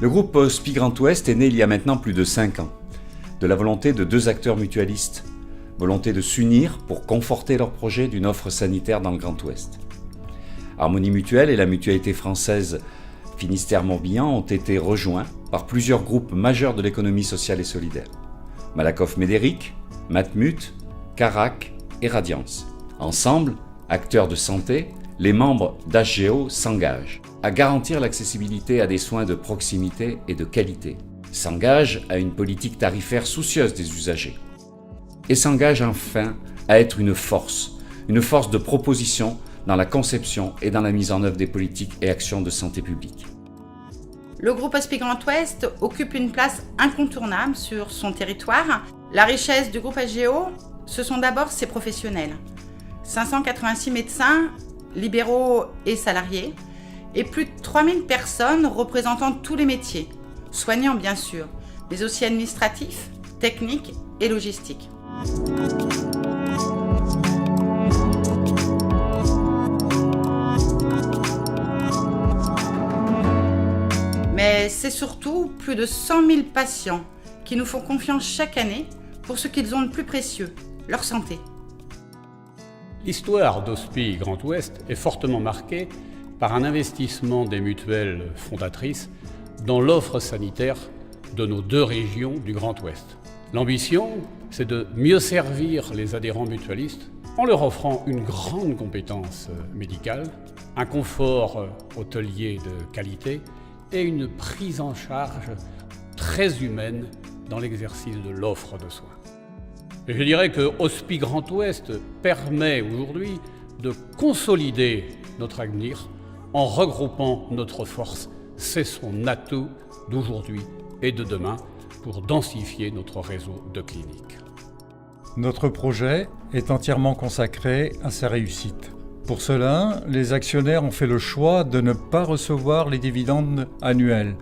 Le groupe Hospi Grand Ouest est né il y a maintenant plus de 5 ans, de la volonté de 2 acteurs mutualistes, volonté de s'unir pour conforter leur projet d'une offre sanitaire dans le Grand Ouest. Harmonie Mutuelle et la mutualité française Finistère-Morbihan ont été rejoints par plusieurs groupes majeurs de l'économie sociale et solidaire. Malakoff-Médéric, Matmut, Carac et Radiance. Ensemble, acteurs de santé, les membres d'HGO s'engagent à garantir l'accessibilité à des soins de proximité et de qualité, s'engagent à une politique tarifaire soucieuse des usagers et s'engagent enfin à être une force de proposition dans la conception et dans la mise en œuvre des politiques et actions de santé publique. Le groupe Hospi Grand Ouest occupe une place incontournable sur son territoire. La richesse du groupe HGO, ce sont d'abord ses professionnels. 586 médecins, libéraux et salariés, et plus de 3000 personnes représentant tous les métiers, soignants bien sûr, mais aussi administratifs, techniques et logistiques. Mais c'est surtout plus de 100 000 patients qui nous font confiance chaque année pour ce qu'ils ont de plus précieux, leur santé. L'histoire d'Hospi Grand Ouest est fortement marquée par un investissement des mutuelles fondatrices dans l'offre sanitaire de nos 2 régions du Grand Ouest. L'ambition, c'est de mieux servir les adhérents mutualistes en leur offrant une grande compétence médicale, un confort hôtelier de qualité et une prise en charge très humaine dans l'exercice de l'offre de soins. Et je dirais que Hospi Grand Ouest permet aujourd'hui de consolider notre avenir en regroupant notre force. C'est son atout d'aujourd'hui et de demain pour densifier notre réseau de cliniques. Notre projet est entièrement consacré à sa réussite. Pour cela, les actionnaires ont fait le choix de ne pas recevoir les dividendes annuels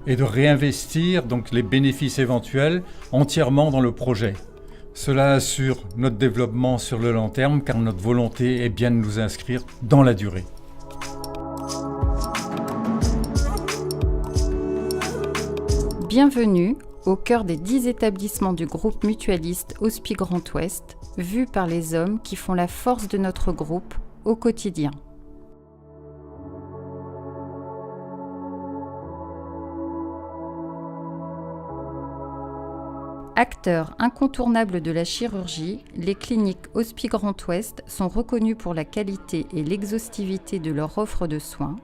et de réinvestir donc les bénéfices éventuels entièrement dans le projet. Cela assure notre développement sur le long terme car notre volonté est bien de nous inscrire dans la durée. Bienvenue au cœur des 10 établissements du groupe mutualiste Hospi Grand Ouest, vus par les hommes qui font la force de notre groupe au quotidien. Acteurs incontournables de la chirurgie, les cliniques Hospi Grand Ouest sont reconnues pour la qualité et l'exhaustivité de leur offre de soins.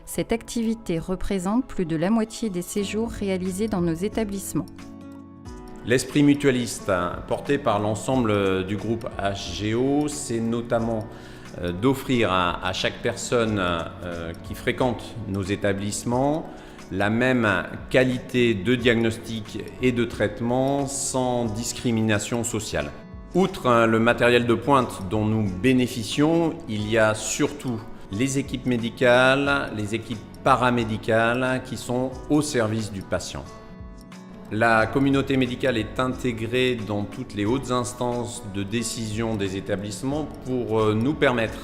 Cette activité représente plus de la moitié des séjours réalisés dans nos établissements. L'esprit mutualiste porté par l'ensemble du groupe HGO, c'est notamment d'offrir à chaque personne qui fréquente nos établissements la même qualité de diagnostic et de traitement sans discrimination sociale. Outre le matériel de pointe dont nous bénéficions, il y a surtout les équipes médicales, les équipes paramédicales qui sont au service du patient. La communauté médicale est intégrée dans toutes les hautes instances de décision des établissements pour nous permettre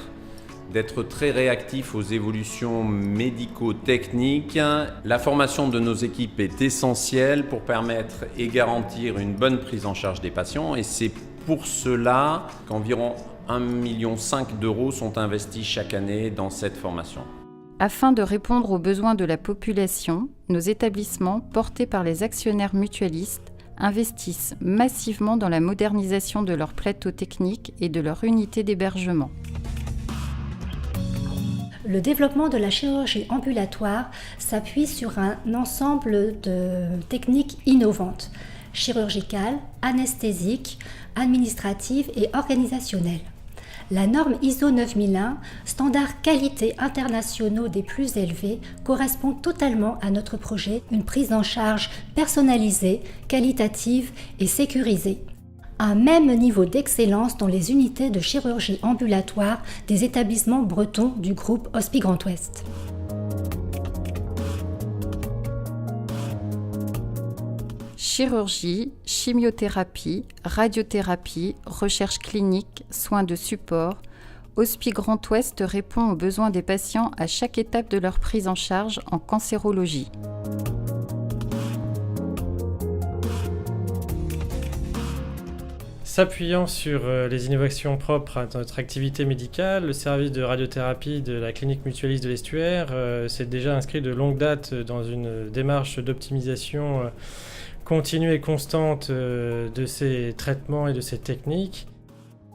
d'être très réactifs aux évolutions médico-techniques. La formation de nos équipes est essentielle pour permettre et garantir une bonne prise en charge des patients et c'est pour cela qu'environ 1,5 million d'euros sont investis chaque année dans cette formation. Afin de répondre aux besoins de la population, nos établissements, portés par les actionnaires mutualistes, investissent massivement dans la modernisation de leurs plateaux techniques et de leur unité d'hébergement. Le développement de la chirurgie ambulatoire s'appuie sur un ensemble de techniques innovantes, chirurgicales, anesthésiques, administratives et organisationnelles. La norme ISO 9001, standard qualité internationaux des plus élevés, correspond totalement à notre projet, une prise en charge personnalisée, qualitative et sécurisée. Un même niveau d'excellence dans les unités de chirurgie ambulatoire des établissements bretons du groupe Hospi Grand Ouest. Chirurgie, chimiothérapie, radiothérapie, recherche clinique, soins de support, Hospi Grand Ouest répond aux besoins des patients à chaque étape de leur prise en charge en cancérologie. S'appuyant sur les innovations propres à notre activité médicale, le service de radiothérapie de la clinique mutualiste de l'Estuaire s'est déjà inscrit de longue date dans une démarche d'optimisation continue et constante de ces traitements et de ces techniques.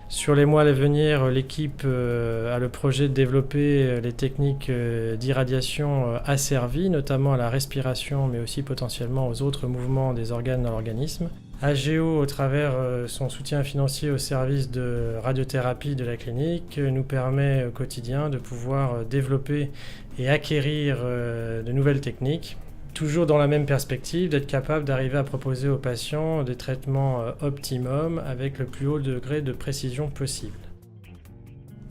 Sur les mois à venir, l'équipe a le projet de développer les techniques d'irradiation asservies, notamment à la respiration, mais aussi potentiellement aux autres mouvements des organes dans l'organisme. AGEO, au travers son soutien financier au service de radiothérapie de la clinique, nous permet au quotidien de pouvoir développer et acquérir de nouvelles techniques. Toujours dans la même perspective, d'être capable d'arriver à proposer aux patients des traitements optimum avec le plus haut degré de précision possible.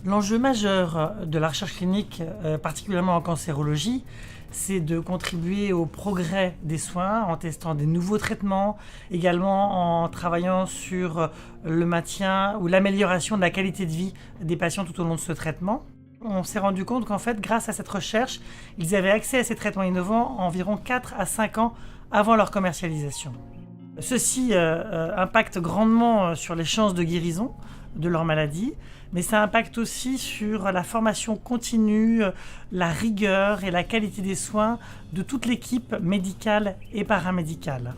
L'enjeu majeur de la recherche clinique, particulièrement en cancérologie, c'est de contribuer au progrès des soins en testant des nouveaux traitements, également en travaillant sur le maintien ou l'amélioration de la qualité de vie des patients tout au long de ce traitement. On s'est rendu compte qu'en fait, grâce à cette recherche, ils avaient accès à ces traitements innovants environ 4 à 5 ans avant leur commercialisation. Ceci impacte grandement sur les chances de guérison de leur maladie, mais ça impacte aussi sur la formation continue, la rigueur et la qualité des soins de toute l'équipe médicale et paramédicale.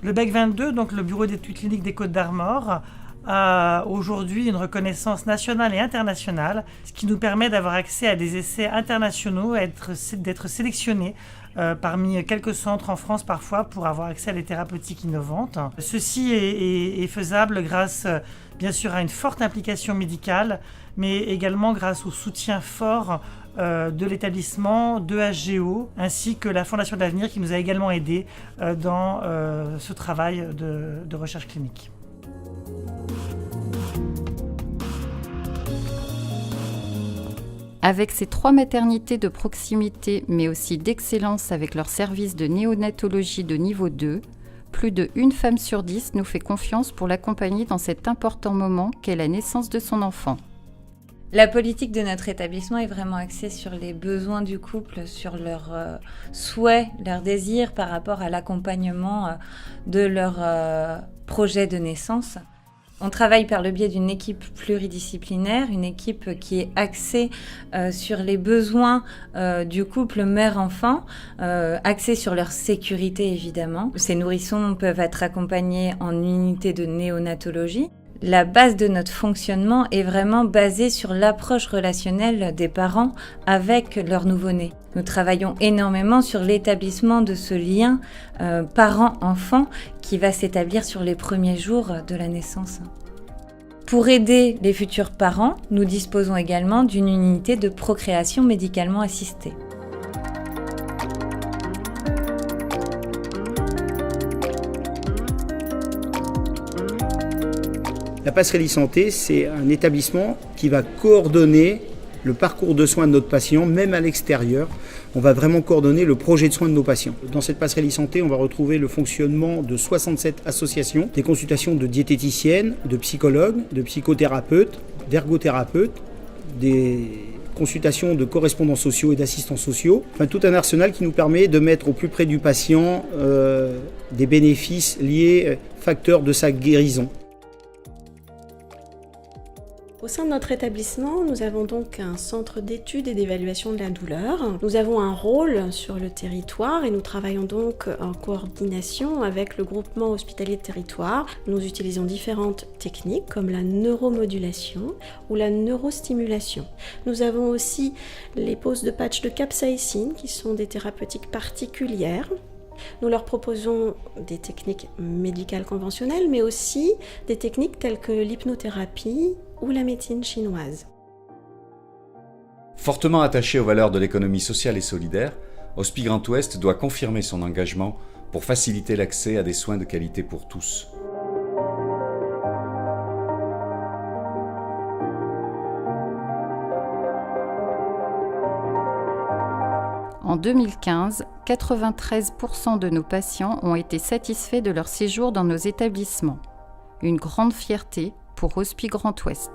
Le BEC 22, donc le Bureau d'études cliniques des Côtes-d'Armor, a aujourd'hui une reconnaissance nationale et internationale, ce qui nous permet d'avoir accès à des essais internationaux, d'être sélectionnés parmi quelques centres en France parfois pour avoir accès à des thérapeutiques innovantes. Ceci est faisable grâce bien sûr à une forte implication médicale, mais également grâce au soutien fort de l'établissement, de AGEO, ainsi que la Fondation de l'Avenir qui nous a également aidés dans ce travail de recherche clinique. Avec ces 3 maternités de proximité, mais aussi d'excellence avec leur service de néonatologie de niveau 2, plus de 1 femme sur 10 nous fait confiance pour l'accompagner dans cet important moment qu'est la naissance de son enfant. La politique de notre établissement est vraiment axée sur les besoins du couple, sur leurs souhaits, leurs désirs par rapport à l'accompagnement de leur projet de naissance. On travaille par le biais d'une équipe pluridisciplinaire, une équipe qui est axée sur les besoins du couple mère-enfant, axée sur leur sécurité évidemment. Ces nourrissons peuvent être accompagnés en unité de néonatologie. La base de notre fonctionnement est vraiment basée sur l'approche relationnelle des parents avec leur nouveau-né. Nous travaillons énormément sur l'établissement de ce lien parent-enfant qui va s'établir sur les premiers jours de la naissance. Pour aider les futurs parents, nous disposons également d'une unité de procréation médicalement assistée. La Passerelle e-Santé, c'est un établissement qui va coordonner le parcours de soins de notre patient, même à l'extérieur. On va vraiment coordonner le projet de soins de nos patients. Dans cette Passerelle e-Santé, on va retrouver le fonctionnement de 67 associations, des consultations de diététiciennes, de psychologues, de psychothérapeutes, d'ergothérapeutes, des consultations de correspondants sociaux et d'assistants sociaux. Enfin, tout un arsenal qui nous permet de mettre au plus près du patient des bénéfices liés, facteurs de sa guérison. Au sein de notre établissement, nous avons donc un centre d'études et d'évaluation de la douleur. Nous avons un rôle sur le territoire et nous travaillons donc en coordination avec le groupement hospitalier de territoire. Nous utilisons différentes techniques comme la neuromodulation ou la neurostimulation. Nous avons aussi les poses de patch de capsaïcine qui sont des thérapeutiques particulières. Nous leur proposons des techniques médicales conventionnelles, mais aussi des techniques telles que l'hypnothérapie ou la médecine chinoise. Fortement attaché aux valeurs de l'économie sociale et solidaire, Hospi Grand Ouest doit confirmer son engagement pour faciliter l'accès à des soins de qualité pour tous. En 2015, 93% de nos patients ont été satisfaits de leur séjour dans nos établissements. Une grande fierté pour Hospi Grand Ouest.